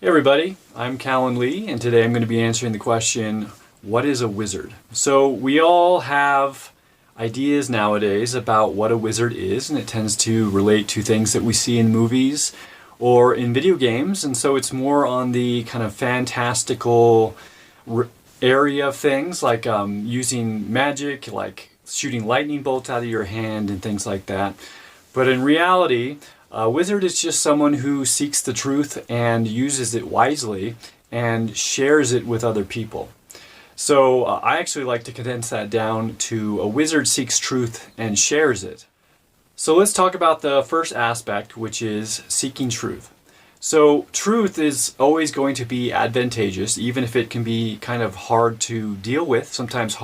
Hey everybody, I'm Cahlen Lee, and today I'm going to be answering the question, what is a wizard? So we all have ideas nowadays about what a wizard is, and it tends to relate to things that we see in movies or in video games, and so it's more on the kind of fantastical area of things, like using magic, like shooting lightning bolts out of your hand and things like that. But in reality, a wizard is just someone who seeks the truth and uses it wisely and shares it with other people. So I actually like to condense that down to a wizard seeks truth and shares it. So let's talk about the first aspect, which is seeking truth. So truth is always going to be advantageous, even if it can be kind of hard to deal with. Sometimes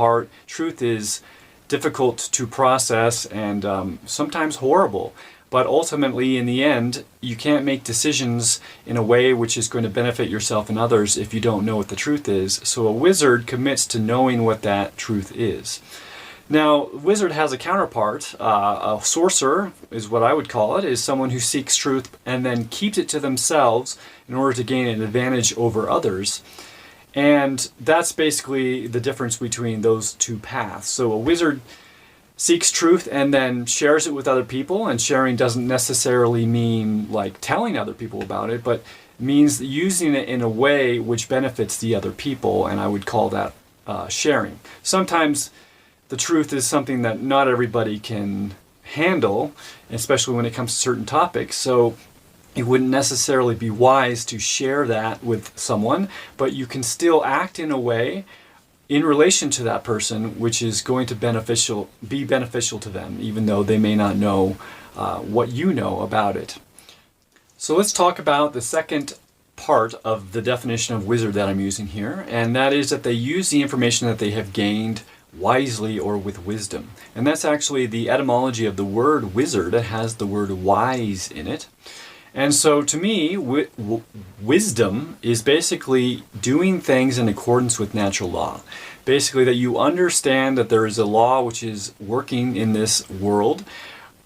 truth is difficult to process and sometimes horrible. But ultimately, in the end, you can't make decisions in a way which is going to benefit yourself and others if you don't know what the truth is. So a wizard commits to knowing what that truth is. Now, a wizard has a counterpart. A sorcerer is what I would call it, is someone who seeks truth and then keeps it to themselves in order to gain an advantage over others. And that's basically the difference between those two paths. So a wizard seeks truth and then shares it with other people, and sharing doesn't necessarily mean like telling other people about it, but means using it in a way which benefits the other people, and I would call that sharing. Sometimes the truth is something that not everybody can handle, especially when it comes to certain topics, so it wouldn't necessarily be wise to share that with someone, but you can still act in a way in relation to that person which is going to be beneficial to them, even though they may not know what you know about it. So let's talk about the second part of the definition of wizard that I'm using here, and that is that they use the information that they have gained wisely or with wisdom. And that's actually the etymology of the word wizard. It has the word wise in it. And so to me, wisdom is basically doing things in accordance with natural law. Basically that you understand that there is a law which is working in this world,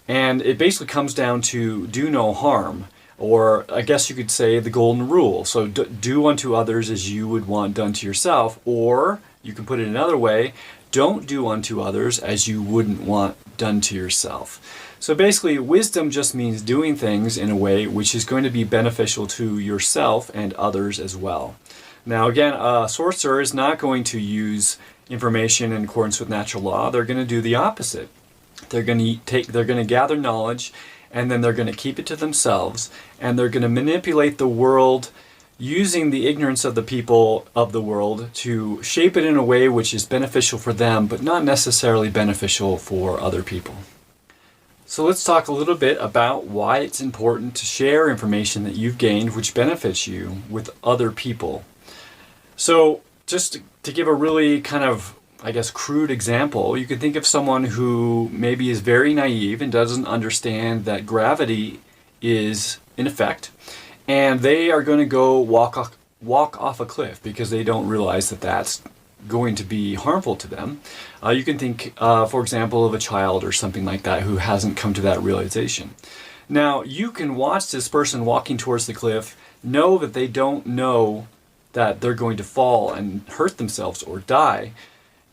and it basically comes down to do no harm, or I guess you could say the golden rule. So do unto others as you would want done to yourself, or you can put it another way, don't do unto others as you wouldn't want done to yourself. So basically, wisdom just means doing things in a way which is going to be beneficial to yourself and others as well. Now again, a sorcerer is not going to use information in accordance with natural law. They're going to do the opposite. They're going to gather knowledge, and then they're going to keep it to themselves, and they're going to manipulate the world using the ignorance of the people of the world to shape it in a way which is beneficial for them, but not necessarily beneficial for other people. So let's talk a little bit about why it's important to share information that you've gained which benefits you with other people. So just to give a really kind of, I guess, crude example, you could think of someone who maybe is very naive and doesn't understand that gravity is in effect, and they are going to go walk off a cliff because they don't realize that that's going to be harmful to them. You can think, for example, of a child or something like that who hasn't come to that realization. Now, you can watch this person walking towards the cliff, know that they don't know that they're going to fall and hurt themselves or die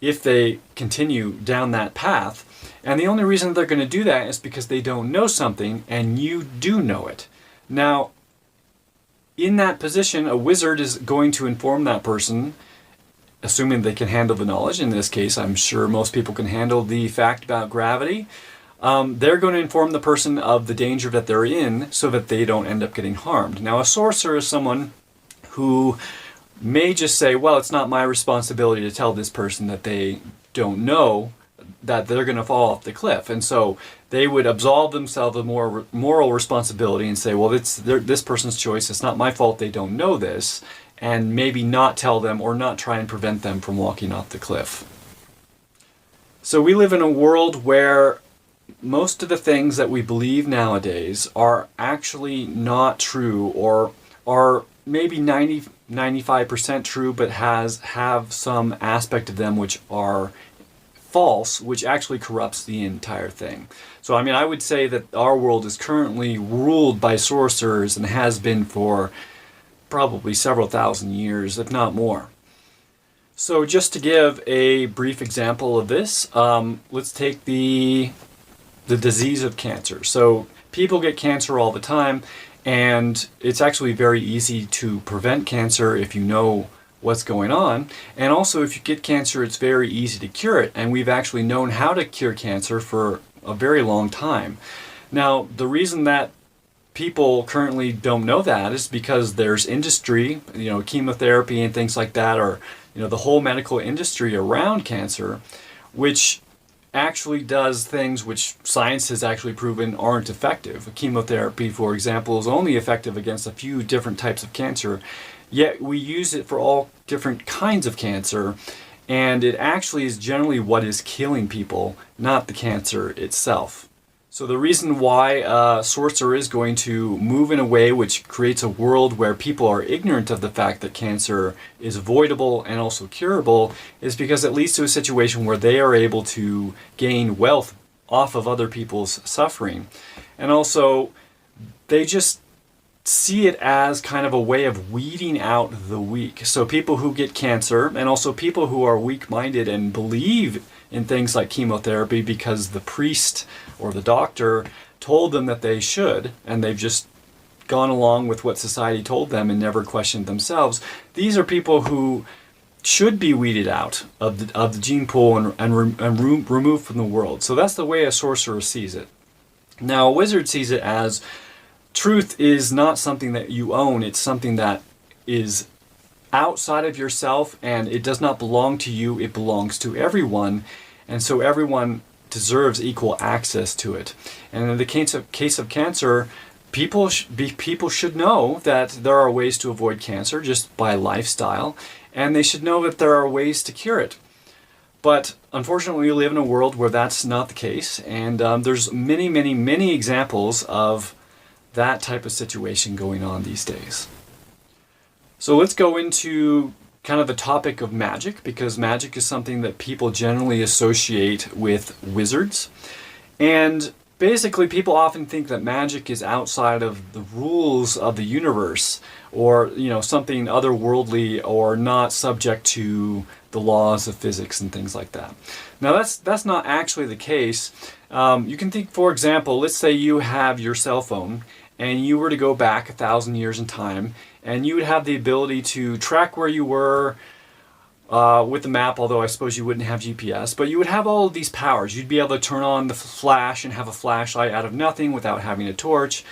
if they continue down that path. And the only reason they're going to do that is because they don't know something and you do know it. Now, in that position, a wizard is going to inform that person, assuming they can handle the knowledge. In this case, I'm sure most people can handle the fact about gravity. They're going to inform the person of the danger that they're in so that they don't end up getting harmed. Now, a sorcerer is someone who may just say, well, it's not my responsibility to tell this person that they don't know that they're going to fall off the cliff. And so they would absolve themselves of more moral responsibility and say, well, it's this person's choice. It's not my fault they don't know this. And maybe not tell them or not try and prevent them from walking off the cliff. So we live in a world where most of the things that we believe nowadays are actually not true, or are maybe 95% true, but have some aspect of them which are false, which actually corrupts the entire thing. So I mean, I would say that our world is currently ruled by sorcerers and has been for probably several thousand years, if not more. So just to give a brief example of this, let's take the disease of cancer. So people get cancer all the time, and it's actually very easy to prevent cancer if you know what's going on. And also, if you get cancer, it's very easy to cure it. And we've actually known how to cure cancer for a very long time. Now, the reason that people currently don't know that is because there's industry, chemotherapy and things like that, or the whole medical industry around cancer, which actually does things which science has actually proven aren't effective. Chemotherapy, for example, is only effective against a few different types of cancer, yet we use it for all different kinds of cancer, and it actually is generally what is killing people, not the cancer itself. So the reason why a sorcerer is going to move in a way which creates a world where people are ignorant of the fact that cancer is avoidable and also curable is because it leads to a situation where they are able to gain wealth off of other people's suffering. And also, they just see it as kind of a way of weeding out the weak. So people who get cancer, and also people who are weak-minded and believe in things like chemotherapy because the priest or the doctor told them that they should, and they've just gone along with what society told them and never questioned themselves. These are people who should be weeded out of the gene pool and removed from the world. So that's the way a sorcerer sees it. Now, a wizard sees it as truth is not something that you own, it's something that is outside of yourself, and it does not belong to you, it belongs to everyone, and so everyone deserves equal access to it. And in the case of cancer, people should know that there are ways to avoid cancer just by lifestyle, and they should know that there are ways to cure it. But unfortunately, we live in a world where that's not the case, and there's many, many, many examples of that type of situation going on these days. So let's go into kind of the topic of magic, because magic is something that people generally associate with wizards. And basically, people often think that magic is outside of the rules of the universe, or something otherworldly, or not subject to the laws of physics and things like that. Now, that's not actually the case. You can think, for example, let's say you have your cell phone, and you were to go back 1,000 years in time, and you would have the ability to track where you were with the map, although I suppose you wouldn't have GPS, but you would have all of these powers. You'd be able to turn on the flash and have a flashlight out of nothing without having a torch.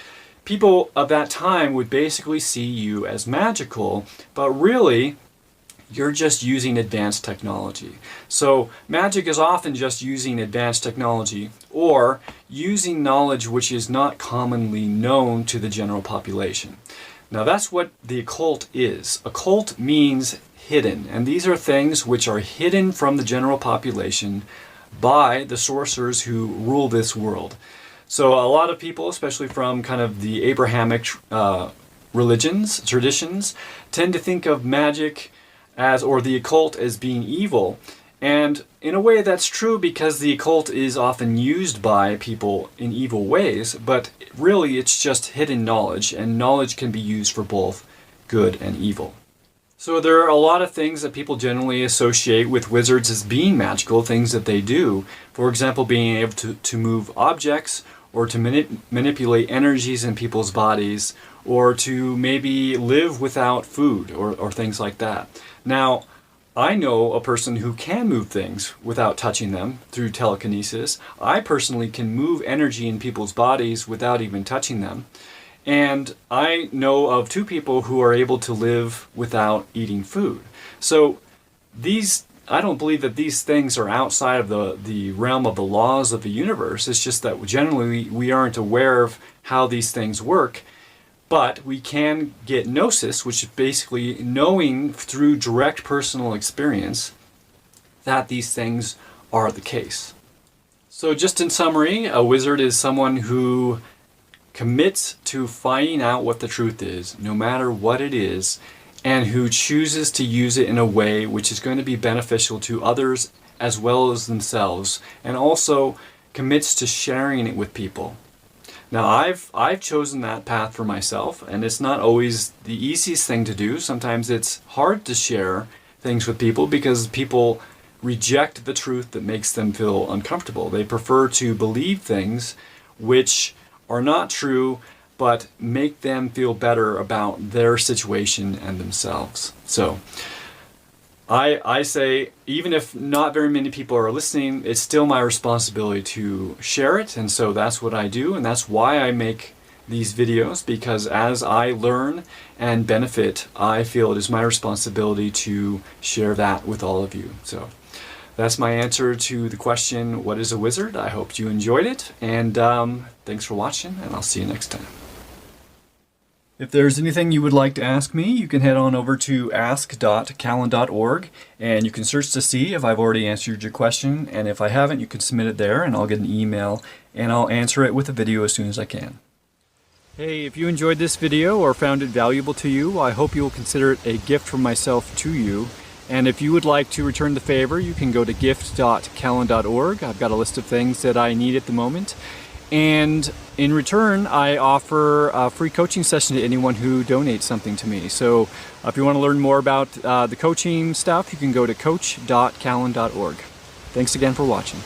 People of that time would basically see you as magical, but really, you're just using advanced technology. So magic is often just using advanced technology or using knowledge which is not commonly known to the general population. Now that's what the occult is. Occult means hidden, and these are things which are hidden from the general population by the sorcerers who rule this world. So a lot of people, especially from kind of the Abrahamic religions, traditions, tend to think of magic or the occult as being evil. And in a way that's true because the occult is often used by people in evil ways, but really it's just hidden knowledge, and knowledge can be used for both good and evil. So there are a lot of things that people generally associate with wizards as being magical, things that they do. For example, being able to move objects, or to manipulate energies in people's bodies, or to maybe live without food, or things like that. Now, I know a person who can move things without touching them through telekinesis. I personally can move energy in people's bodies without even touching them. And I know of 2 people who are able to live without eating food. So I don't believe that these things are outside of the realm of the laws of the universe. It's just that generally we aren't aware of how these things work. But we can get gnosis, which is basically knowing through direct personal experience that these things are the case. So just in summary, a wizard is someone who commits to finding out what the truth is, no matter what it is, and who chooses to use it in a way which is going to be beneficial to others as well as themselves, and also commits to sharing it with people. Now I've chosen that path for myself, and it's not always the easiest thing to do. Sometimes it's hard to share things with people because people reject the truth that makes them feel uncomfortable. They prefer to believe things which are not true but make them feel better about their situation and themselves. So I say, even if not very many people are listening, it's still my responsibility to share it, and so that's what I do, and that's why I make these videos, because as I learn and benefit, I feel it is my responsibility to share that with all of you. So that's my answer to the question, what is a wizard? I hope you enjoyed it, and thanks for watching, and I'll see you next time. If there's anything you would like to ask me, you can head on over to ask.cahlen.org, and you can search to see if I've already answered your question, and if I haven't, you can submit it there and I'll get an email and I'll answer it with a video as soon as I can. Hey, if you enjoyed this video or found it valuable to you, I hope you will consider it a gift from myself to you. And if you would like to return the favor, you can go to gift.cahlen.org. I've got a list of things that I need at the moment. And in return, I offer a free coaching session to anyone who donates something to me. So if you want to learn more about the coaching stuff, you can go to coach.cahlen.org. Thanks again for watching.